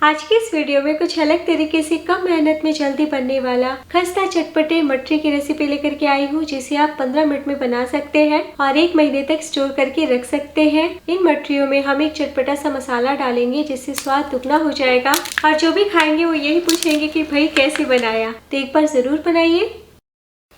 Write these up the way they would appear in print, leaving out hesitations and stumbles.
आज की इस वीडियो में कुछ अलग तरीके से कम मेहनत में जल्दी बनने वाला खस्ता चटपटे मटरी की रेसिपी लेकर के आई हूँ, जिसे आप 15 मिनट में बना सकते हैं और 1 महीने तक स्टोर करके रख सकते हैं। इन मटरियों में हम एक चटपटा सा मसाला डालेंगे जिससे स्वाद दुगना हो जाएगा और जो भी खाएंगे वो यही पूछेंगे कि भाई कैसे बनाया। तो एक बार जरूर बनाइए।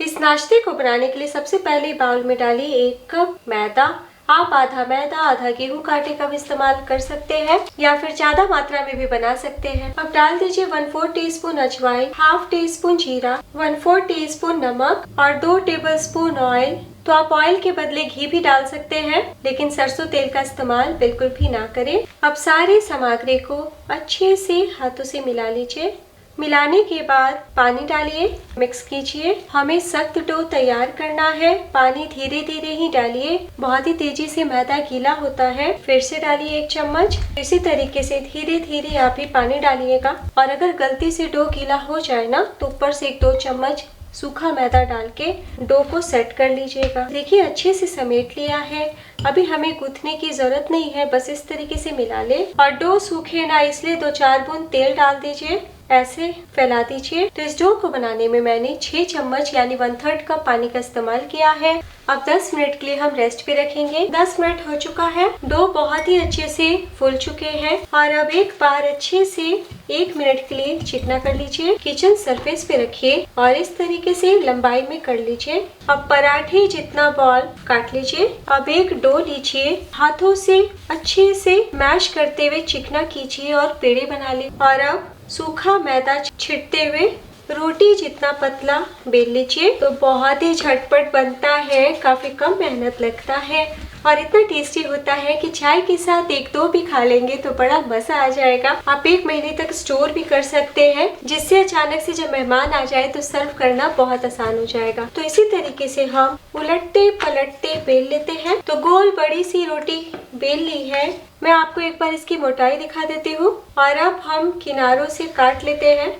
इस नाश्ते को बनाने के लिए सबसे पहले बाउल में डालिए 1 कप मैदा। आप आधा मैदा आधा गेहूं का आटे का भी इस्तेमाल कर सकते हैं या फिर ज्यादा मात्रा में भी बना सकते हैं। अब डाल दीजिए 1/4 टीस्पून अजवाइन, हाफ टी स्पून जीरा, 1/4 टीस्पून नमक और 2 टेबलस्पून ऑयल। तो आप ऑयल के बदले घी भी डाल सकते हैं, लेकिन सरसों तेल का इस्तेमाल बिल्कुल भी ना करें। अब सारी सामग्री को अच्छे से हाथों से मिला लीजिए। मिलाने के बाद पानी डालिए, मिक्स कीजिए। हमें सख्त डो तैयार करना है। पानी धीरे धीरे ही डालिए, बहुत ही तेजी से मैदा गीला होता है। फिर से डालिए 1 चम्मच। इसी तरीके से धीरे धीरे आप ही पानी डालिएगा और अगर गलती से डो गीला हो जाए ना तो ऊपर से 1-2 चम्मच सूखा मैदा डाल के डो को सेट कर लीजिएगा। देखिए अच्छे से समेट लिया है। अभी हमें गूंथने की जरूरत नहीं है, बस इस तरीके से मिला ले। और डो सूखे ना इसलिए 2-4 बूंद तेल डाल दीजिए, ऐसे फैला दीजिए। तो इस डो को बनाने में मैंने 6 चम्मच यानी 1/3 कप पानी का इस्तेमाल किया है। अब 10 मिनट के लिए हम रेस्ट पे रखेंगे। 10 मिनट हो चुका है, डो बहुत ही अच्छे से फूल चुके हैं। और अब एक बार अच्छे से 1 मिनट के लिए चिकना कर लीजिए। किचन सरफेस पे रखिए और इस तरीके से लंबाई में कर लीजिए। अब पराठे जितना बॉल काट लीजिए। अब एक डो लीजिए, हाथों से अच्छे से मैश करते हुए चिकना कीजिए और पेड़े बना लीजिए। और अब सूखा मैदा छिड़कते हुए रोटी जितना पतला बेल लीजिए। तो बहुत ही झटपट बनता है, काफी कम मेहनत लगता है और इतना टेस्टी होता है कि चाय के साथ 1-2 भी खा लेंगे तो बड़ा मजा आ जाएगा। आप 1 महीने तक स्टोर भी कर सकते हैं, जिससे अचानक से जब मेहमान आ जाए तो सर्व करना बहुत आसान हो जाएगा। तो इसी तरीके से हम उलटते पलटते बेल लेते हैं। तो गोल बड़ी सी रोटी बेल ली है। मैं आपको एक बार इसकी मोटाई दिखा देती हूँ। और अब हम किनारों से काट लेते हैं।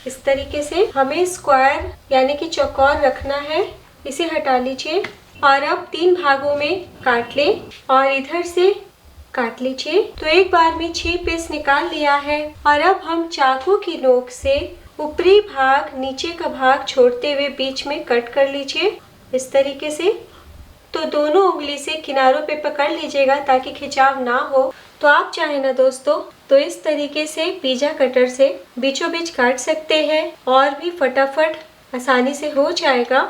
इस तरीके से हमें स्क्वायर यानी कि चौकोर रखना है। इसे हटा लीजिए और अब 3 भागों में काट ले और इधर से काट लीजिए। तो एक बार में 6 पीस निकाल लिया है। और अब हम चाकू की नोक से ऊपरी भाग नीचे का भाग छोड़ते हुए बीच में कट कर लीजिए इस तरीके से। तो दोनों उंगली से किनारों पे पकड़ लीजिएगा ताकि खिंचाव ना हो। तो आप चाहे ना दोस्तों तो इस तरीके से पिज्जा कटर से बीचों बीच काट सकते हैं और भी फटाफट आसानी से हो जाएगा।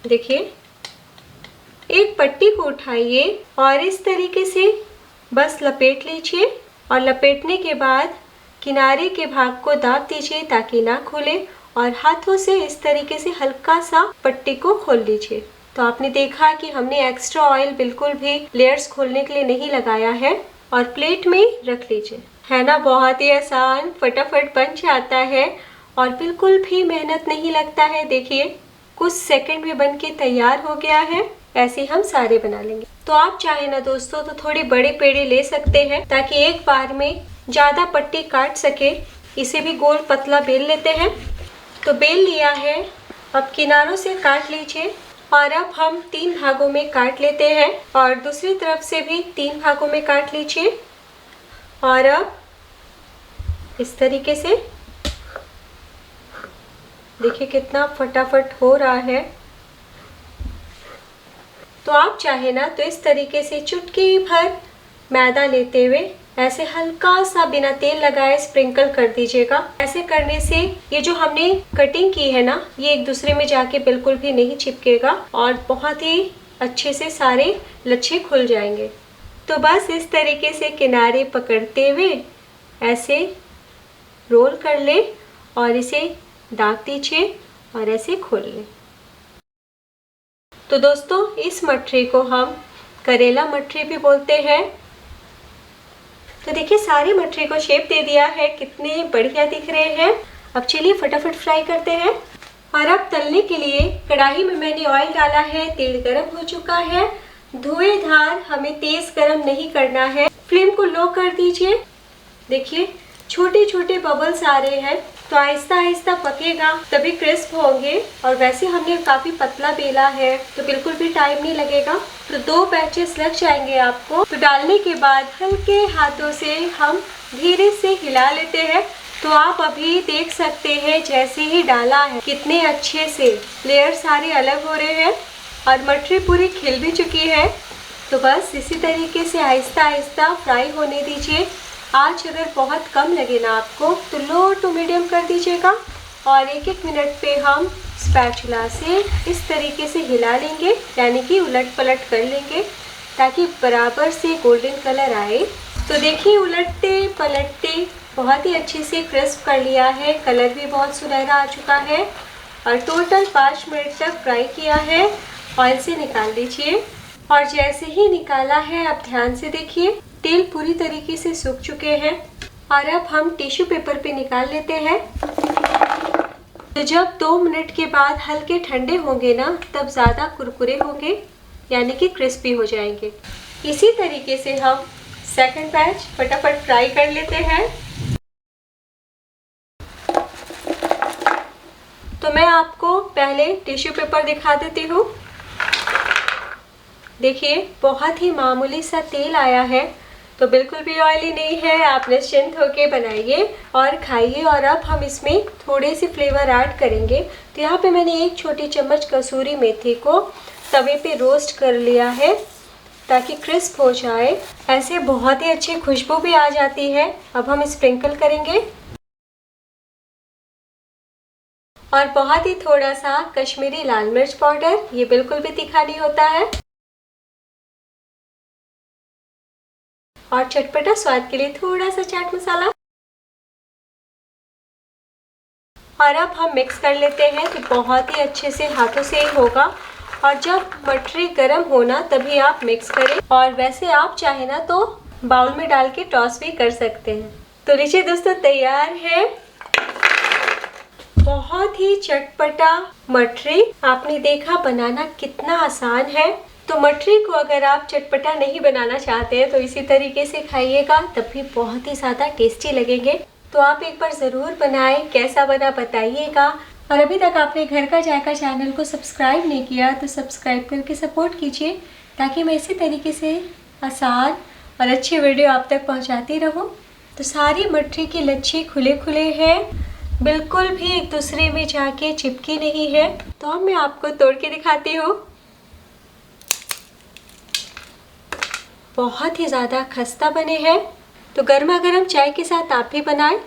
देखिए एक पट्टी को उठाइए और इस तरीके से बस लपेट लीजिए और लपेटने के बाद किनारे के भाग को दाब दीजिए ताकि ना खुले और हाथों से इस तरीके से हल्का सा पट्टी को खोल लीजिए। तो आपने देखा कि हमने एक्स्ट्रा ऑयल बिल्कुल भी लेयर्स खोलने के लिए नहीं लगाया है। और प्लेट में रख लीजिए। है ना बहुत ही आसान, फटाफट बन जाता है और बिल्कुल भी मेहनत नहीं लगता है। देखिए कुछ सेकंड में बन के तैयार हो गया है। ऐसे हम सारे बना लेंगे। तो आप चाहे ना दोस्तों तो थोड़े बड़े पेड़े ले सकते हैं ताकि एक बार में ज्यादा पट्टी काट सके। इसे भी गोल पतला बेल लेते हैं। तो बेल लिया है, अब किनारों से काट लीजिए और अब हम 3 भागों में काट लेते हैं और दूसरी तरफ से भी 3 भागों में काट लीजिए। और अब इस तरीके से देखिए कितना फटाफट हो रहा है। तो आप चाहे ना तो इस तरीके से चुटकी भर मैदा लेते हुए ऐसे हल्का सा बिना तेल लगाए स्प्रिंकल कर दीजिएगा। ऐसे करने से ये जो हमने कटिंग की है ना ये एक दूसरे में जाके बिल्कुल भी नहीं चिपकेगा और बहुत ही अच्छे से सारे लच्छे खुल जाएंगे। तो बस इस तरीके से किनारे पकड़ते हुए ऐसे रोल कर ले और इसे दाब दीजिए और ऐसे खोल ले। तो दोस्तों इस मटरी को हम करेला मटरी भी बोलते हैं। तो देखिए सारी मटरी को शेप दे दिया है, कितने बढ़िया दिख रहे हैं। अब चलिए फटाफट फ्राई करते हैं। और अब तलने के लिए कढ़ाई में मैंने ऑयल डाला है, तेल गरम हो चुका है। धुएंधार हमें तेज गरम नहीं करना है। फ्लेम को लो कर दीजिए। देखिए छोटे छोटे बबल्स आ रहे हैं। तो आहिस्ता आहिस्ता पकेगा तभी क्रिस्प होंगे। और वैसे हमने काफी पतला बेला है तो बिल्कुल भी टाइम नहीं लगेगा। तो 2 बैचेस लग जाएंगे आपको। तो डालने के बाद हल्के हाथों से हम धीरे से हिला लेते हैं। तो आप अभी देख सकते हैं जैसे ही डाला है कितने अच्छे से लेयर सारे अलग हो रहे हैं और मटरी पूरी खिल भी चुकी है। तो बस इसी तरीके से आहिस्ता आहिस्ता फ्राई होने दीजिए। आँच अगर बहुत कम लगे ना आपको तो लो टू मीडियम कर दीजिएगा और 1-1 मिनट पे हम स्पैचुला से इस तरीके से हिला लेंगे, यानी कि उलट पलट कर लेंगे ताकि बराबर से गोल्डन कलर आए। तो देखिए उलटते पलटते बहुत ही अच्छे से क्रिस्प कर लिया है, कलर भी बहुत सुनहरा आ चुका है और टोटल 5 मिनट तक फ्राई किया है। ऑयल से निकाल दीजिए और जैसे ही निकाला है आप ध्यान से देखिए तेल पूरी तरीके से सूख चुके हैं। और अब हम टिश्यू पेपर पे निकाल लेते हैं। तो जब 2 मिनट के बाद हल्के ठंडे होंगे ना तब ज़्यादा कुरकुरे होंगे, यानी कि क्रिस्पी हो जाएंगे। इसी तरीके से हम सेकंड बैच फटाफट फ्राई कर लेते हैं। तो मैं आपको पहले टिश्यू पेपर दिखा देती हूँ। देखिए बहुत ही मामूली सा तेल आया है, तो बिल्कुल भी ऑयली नहीं है। आप निश्चिंत होके बनाइए और खाइए। और अब हम इसमें थोड़े से फ्लेवर ऐड करेंगे। तो यहाँ पे मैंने 1 छोटी चम्मच कसूरी मेथी को तवे पे रोस्ट कर लिया है ताकि क्रिस्प हो जाए। ऐसे बहुत ही अच्छी खुशबू भी आ जाती है। अब हम स्प्रिंकल करेंगे और बहुत ही थोड़ा सा कश्मीरी लाल मिर्च पाउडर, ये बिल्कुल भी तीखा नहीं होता है। और चटपटा स्वाद के लिए थोड़ा सा चाट मसाला। और अब हम मिक्स कर लेते हैं। तो बहुत ही अच्छे से हाथों से ही होगा और जब मटरी गर्म होना तभी आप मिक्स करें। और वैसे आप चाहे ना तो बाउल में डाल के टॉस भी कर सकते हैं। तो लीजिए दोस्तों तैयार है बहुत ही चटपटा मटरी। आपने देखा बनाना कितना आसान है। तो मटरी को अगर आप चटपटा नहीं बनाना चाहते हैं तो इसी तरीके से खाइएगा, तब भी बहुत ही ज़्यादा टेस्टी लगेंगे। तो आप एक बार ज़रूर बनाएं, कैसा बना बताइएगा। और अभी तक आपने घर का जायका चैनल को सब्सक्राइब नहीं किया तो सब्सक्राइब करके सपोर्ट कीजिए ताकि मैं इसी तरीके से आसान और अच्छी वीडियो आप तक पहुँचाती रहूँ। तो सारी मटरी की लच्छे खुले खुले हैं, बिल्कुल भी एक दूसरे में जाके चिपकी नहीं है। तो अब मैं आपको तोड़ के दिखाती हूँ। बहुत ही ज़्यादा खस्ता बने हैं। तो गर्मा गर्म चाय के साथ आप भी बनाएं।